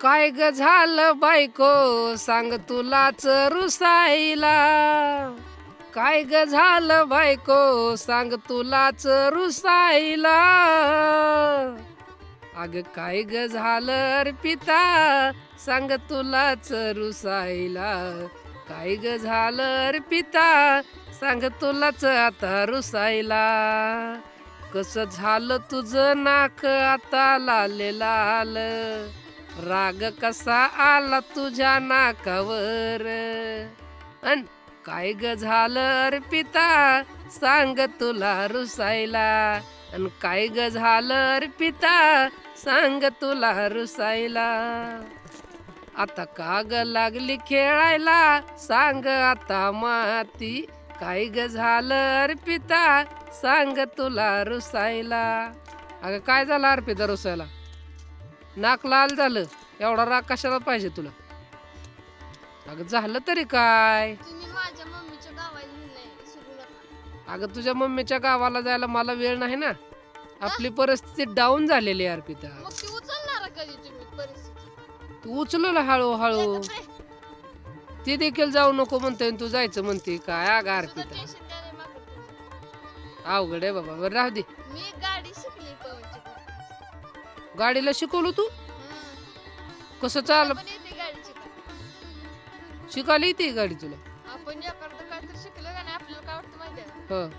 काय ग झालं बायको सांग तुलाच रुसायला. काय ग झालं बायको सांग तुलाच रुसायला. अग काय ग झालं अर्पिता सांग तुलाच रुसायला. काय ग झालं अर्पिता सांग तुलाच आता रुसायला. कसं झालं तुझं नाक आता लाल लाल. राग कसा आला तुझ्या नाकावर. अन काय ग झालं अर्पिता सांग तुला रुसायला. अन काय ग झालं अर्पिता सांग तुला रुसायला. आता का ग लागली खेळायला सांग आता माती. काय ग झालं अर्पिता सांग तुला रुसायला. अगं काय झालं अर्पिता रुसायला? नाक लाल झालं, एवढा राग कशाला पाहिजे तुला? अगं झालं तरी काय? तुम्ही माझ्या मम्मीच्या गावाला नेलंय, सुरू नका. अगं तुझ्या मम्मीच्या गावाला जायला मला वेळ नाही ना. आपली परिस्थिती डाऊन झालेली आहे अर्पिता. मग ती उचलणार कधी तुम्ही परिस्थिती? तू उचललं हळूहळू. एकच आहे. ती देखील जाऊ नको म्हणते तू जायचं म्हणते काय? अगं सुद्धा अर्पिता टेन्शन द्यायला मागं तुम्ही. अवघड आहे बाबा. बरं राहू दे. मी गाडी शिकली पवनची. गाडीला शिकवलं तू? कसं चाल पण येते गाडी शिकायला. शिकायला येते गाडी तुला? आपण एखादं काहीतरी शिकलं का नाही आपल्याला काय वाटतं माहिती आहे का? हं